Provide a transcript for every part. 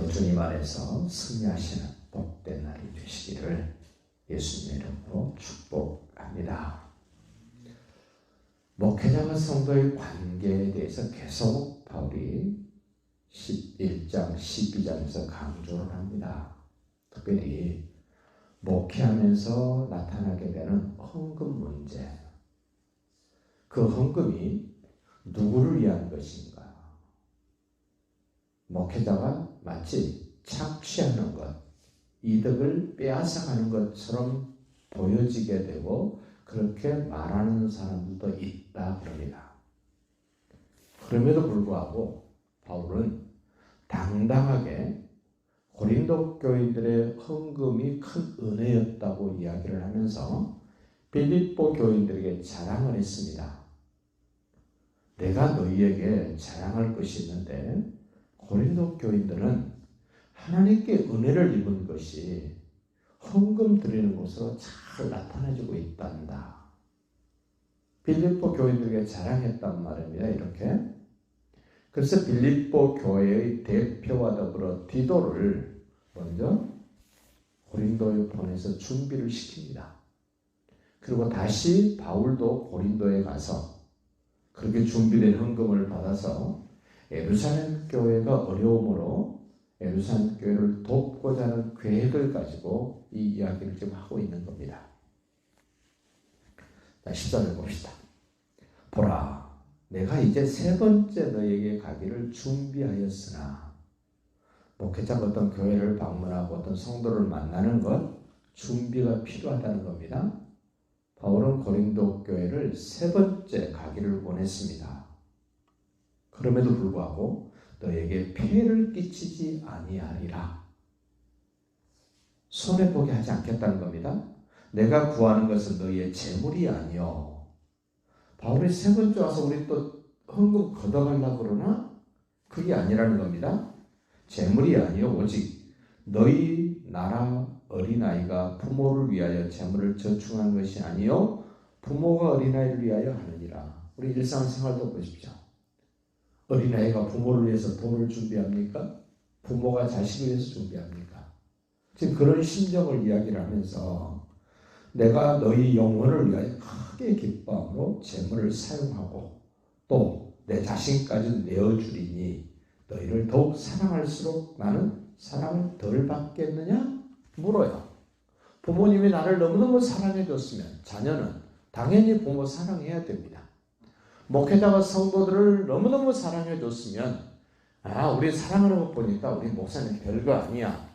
오늘도 주님 안에서 승리하시는 복된 날이 되시기를 예수님의 이름으로 축복합니다. 목회자와 성도의 관계에 대해서 계속 바울이 11장, 12장에서 강조를 합니다. 특별히 목회하면서 나타나게 되는 헌금 문제. 그 헌금이 누구를 위한 것인가? 목회자가 마치 착취하는 것, 이득을 빼앗아가는 것처럼 보여지게 되고 그렇게 말하는 사람들도 있다 그럽니다. 그럼에도 불구하고 바울은 당당하게 고린도 교인들의 헌금이 큰 은혜였다고 이야기를 하면서 빌립보 교인들에게 자랑을 했습니다. 내가 너희에게 자랑할 것이 있는데 고린도 교인들은 하나님께 은혜를 입은 것이 헌금 드리는 것으로 잘 나타나지고 있단다. 빌립보 교인들에게 자랑했단 말입니다. 이렇게. 그래서 빌립보 교회의 대표와 더불어 디도를 먼저 고린도에 보내서 준비를 시킵니다. 그리고 다시 바울도 고린도에 가서 그렇게 준비된 헌금을 받아서 예루살렘 교회가 어려움으로 예루살렘 교회를 돕고자 하는 계획을 가지고 이 이야기를 지금 하고 있는 겁니다. 자, 10절을 봅시다. 보라, 내가 이제 세 번째 너에게 가기를 준비하였으나. 목회자가 어떤 교회를 방문하고 어떤 성도를 만나는 것, 준비가 필요하다는 겁니다. 바울은 고린도 교회를 세 번째 가기를 원했습니다. 그럼에도 불구하고 너에게 폐해를 끼치지 아니하리라. 손해보게 하지 않겠다는 겁니다. 내가 구하는 것은 너희의 재물이 아니요. 바울이 세 번째 와서 우리 또 헌금 걷어가려고 그러나 그게 아니라는 겁니다. 재물이 아니요 오직 너희 나라 어린아이가 부모를 위하여 재물을 저축한 것이 아니요 부모가 어린아이를 위하여 하느니라. 우리 일상생활도 보십시오. 어린아이가 부모를 위해서 돈을 준비합니까? 부모가 자식을 위해서 준비합니까? 지금 그런 심정을 이야기를 하면서 내가 너희 영혼을 위하여 크게 기뻐함으로 재물을 사용하고 또 내 자신까지 내어주리니 너희를 더욱 사랑할수록 나는 사랑을 덜 받겠느냐? 물어요. 부모님이 나를 너무너무 사랑해 줬으면 자녀는 당연히 부모 사랑해야 됩니다. 목회자가 성도들을 너무너무 사랑해 줬으면 우리 사랑하는 거 보니까 우리 목사님 별거 아니야.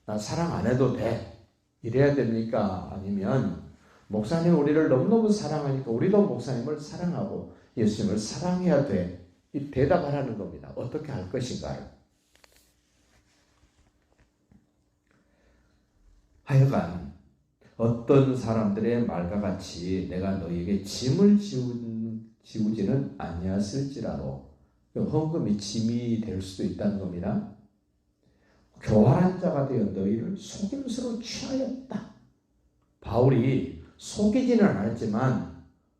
나 사랑 안 해도 돼. 이래야 됩니까? 아니면 목사님 우리를 너무너무 사랑하니까 우리도 목사님을 사랑하고 예수님을 사랑해야 돼. 이 대답하라는 겁니다. 어떻게 할 것인가요? 하여간 어떤 사람들의 말과 같이 내가 너희에게 짐을 지우지는 아니었을지라도 헌금이 짐이 될 수도 있다는 겁니다. 교활한 자가 되어 너희를 속임수로 취하였다. 바울이 속이지는 않았지만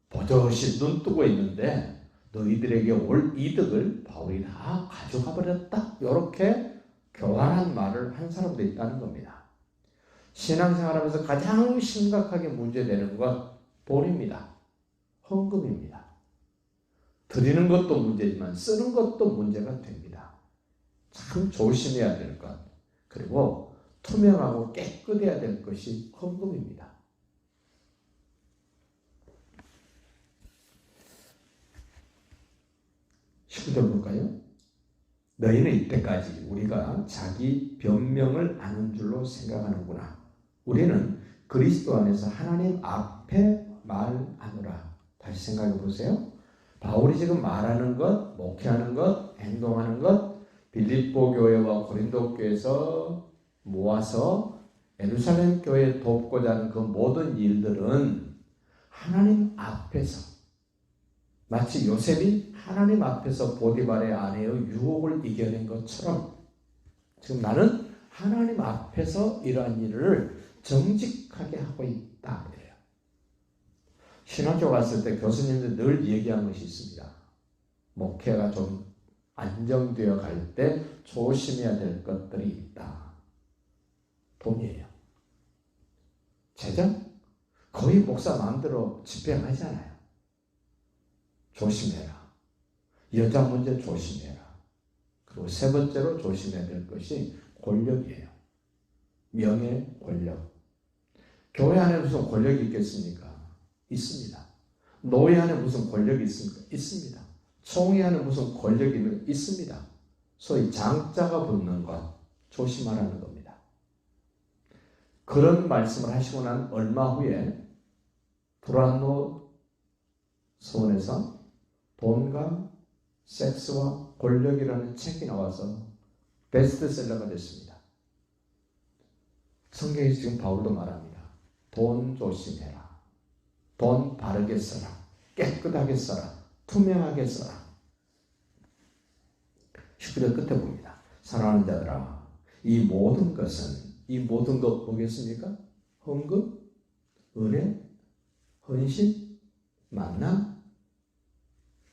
버젓이 눈 뜨고 있는데 너희들에게 올 이득을 바울이 다 가져가 버렸다. 이렇게 교활한 말을 한 사람도 있다는 겁니다. 신앙생활하면서 가장 심각하게 문제되는 건 돈입니다. 헌금입니다. 드리는 것도 문제지만 쓰는 것도 문제가 됩니다. 참 조심해야 될 것, 그리고 투명하고 깨끗해야 될 것이 헌금입니다. 19절 볼까요? 너희는 이때까지 우리가 자기 변명을 아는 줄로 생각하는구나. 우리는 그리스도 안에서 하나님 앞에 말하노라. 다시 생각해 보세요. 바울이 지금 말하는 것, 목회하는 것, 행동하는 것, 빌립보 교회와 고린도 교회에서 모아서 예루살렘 교회에 돕고자 하는 그 모든 일들은 하나님 앞에서 마치 요셉이 하나님 앞에서 보디발의 아내의 유혹을 이겨낸 것처럼 지금 나는 하나님 앞에서 이러한 일을 정직하게 하고 있다. 그래요. 신학교 갔을 때 교수님들 늘 얘기한 것이 있습니다. 목회가 좀 안정되어 갈 때 조심해야 될 것들이 있다. 돈이에요. 재정? 거의 목사 마음대로 집행하잖아요. 조심해라. 여자 문제 조심해라. 그리고 세 번째로 조심해야 될 것이 권력이에요. 명예, 권력. 교회 안에 무슨 권력이 있겠습니까? 있습니다. 노예 안에 무슨 권력이 있습니까? 있습니다. 총회 안에 무슨 권력이 있습니다. 소위 장자가 붙는 것 조심하라는 겁니다. 그런 말씀을 하시고 난 얼마 후에 브란노 서원에서 돈과 섹스와 권력이라는 책이 나와서 베스트셀러가 됐습니다. 성경에 지금 바울도 말합니다. 돈 조심해라. 돈 바르게 써라. 깨끗하게 써라. 투명하게 써라. 10절 끝에 봅니다. 사랑하는 자들아, 이 모든 것 뭐겠습니까? 헌금, 은혜, 헌신, 만남,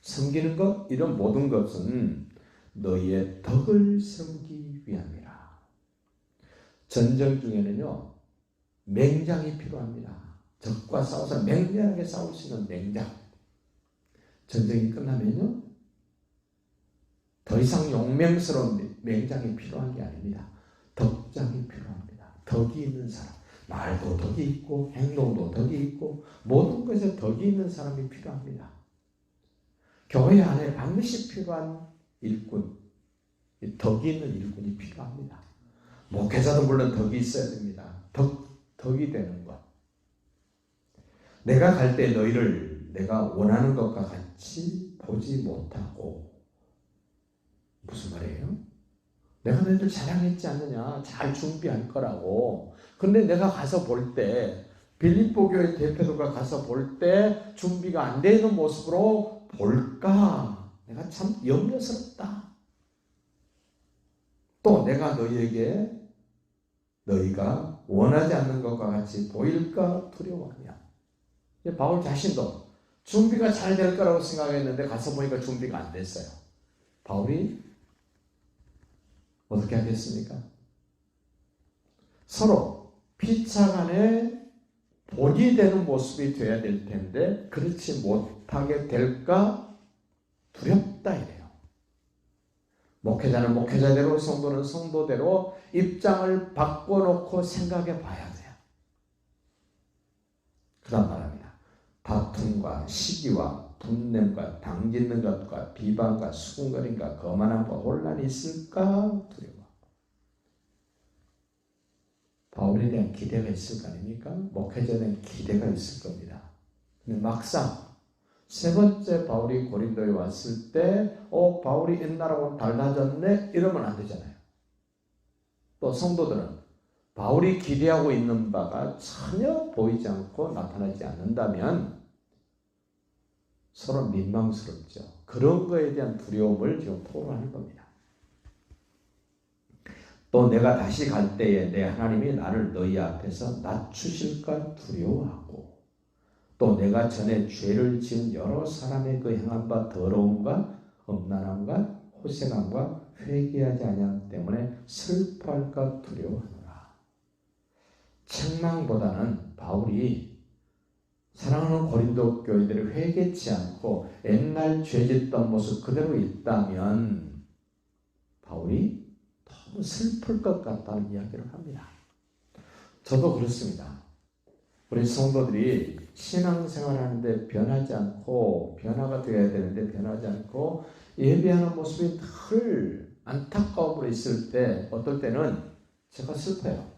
섬기는 것, 이런 모든 것은 너희의 덕을 세우기 위함이라. 전쟁 중에는요, 맹장이 필요합니다. 적과 싸워서 맹렬하게 싸울 수 있는 맹장. 전쟁이 끝나면요, 더 이상 용맹스러운 맹장이 필요한 게 아닙니다. 덕장이 필요합니다. 덕이 있는 사람. 말도 덕이 있고 행동도 덕이 있고 모든 것에 덕이 있는 사람이 필요합니다. 교회 안에 반드시 필요한 일꾼, 덕이 있는 일꾼이 필요합니다. 목회자도 물론 덕이 있어야 됩니다. 덕이 되는 것. 내가 갈 때 너희를 내가 원하는 것과 같이 보지 못하고, 무슨 말이에요? 내가 너희들 자랑했지 않느냐? 잘 준비할 거라고. 근데 내가 가서 볼 때, 빌립보 교회 대표들과 가서 볼 때 준비가 안 되는 모습으로 볼까? 내가 참 염려스럽다. 또 내가 너희가 원하지 않는 것과 같이 보일까 두려워하냐. 바울 자신도 준비가 잘 될 거라고 생각했는데 가서 보니까 준비가 안 됐어요. 바울이 어떻게 하겠습니까? 서로 피차간에 본이 되는 모습이 되어야 될 텐데 그렇지 못하게 될까 두렵다 이래요. 목회자는 목회자대로, 성도는 성도대로 입장을 바꿔놓고 생각해 봐야 돼요. 그다음 말합니다. 다툼과 시기와 분냄과 당짓는 것과 비방과 수군거림과 거만함과 혼란이 있을까 두려워. 바울에 대한 기대가 있을 거 아닙니까? 목회자에 대한 기대가 있을 겁니다. 근데 막상 세 번째 바울이 고린도에 왔을 때 바울이 옛날하고 달라졌네? 이러면 안 되잖아요. 또 성도들은 바울이 기대하고 있는 바가 전혀 보이지 않고 나타나지 않는다면 서로 민망스럽죠. 그런 거에 대한 두려움을 지금 토로하는 겁니다. 또 내가 다시 갈 때에 내 하나님이 나를 너희 앞에서 낮추실까 두려워하고, 또 내가 전에 죄를 지은 여러 사람의 그 행한 바 더러움과 음란함과 호색함과 회개하지 아니함 때문에 슬퍼할까 두려워하노라. 책망보다는 바울이 사랑하는 고린도 교회들이 회개치 않고 옛날 죄짓던 모습 그대로 있다면 바울이 너무 슬플 것 같다는 이야기를 합니다. 저도 그렇습니다. 우리 성도들이 신앙생활하는데 변하지 않고, 변화가 되어야 되는데 변하지 않고 예배하는 모습이 늘 안타까움으로 있을 때 어떨 때는 제가 슬퍼요.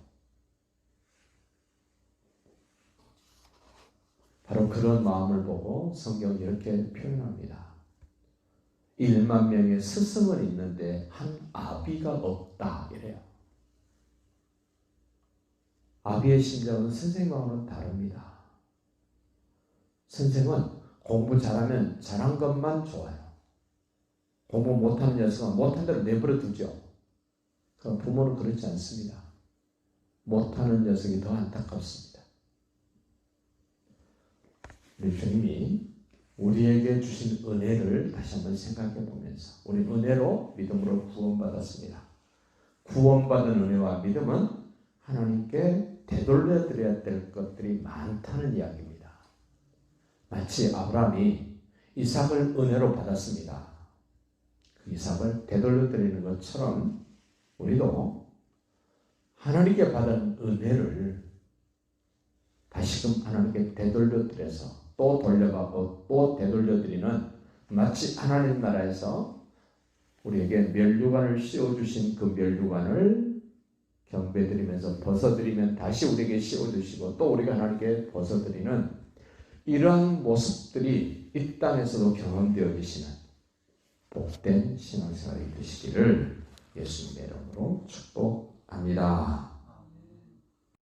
바로 그런 마음을 보고 성경이 이렇게 표현합니다. 1만 명의 스승은 있는데 한 아비가 없다 이래요. 아비의 심정은 선생님하고는 다릅니다. 선생은 공부 잘하면 잘한 것만 좋아요. 공부 못하는 녀석은 못한 대로 내버려 두죠. 그럼 부모는 그렇지 않습니다. 못하는 녀석이 더 안타깝습니다. 우리 주님이 우리에게 주신 은혜를 다시 한번 생각해 보면서 우리 은혜로 믿음으로 구원받았습니다. 구원받은 은혜와 믿음은 하나님께 되돌려 드려야 될 것들이 많다는 이야기입니다. 마치 아브라함이 이삭을 은혜로 받았습니다. 그 이삭을 되돌려 드리는 것처럼 우리도 하나님께 받은 은혜를 다시금 하나님께 되돌려 드려서 또 돌려받고 또 되돌려 드리는, 마치 하나님 나라에서 우리에게 면류관을 씌워주신 그 면류관을 경배드리면서 벗어드리면 다시 우리에게 씌워주시고 또 우리가 하나님께 벗어드리는 이러한 모습들이 이 땅에서도 경험되어지시는 복된 신앙생활이 되시기를 예수님의 이름으로 축복합니다.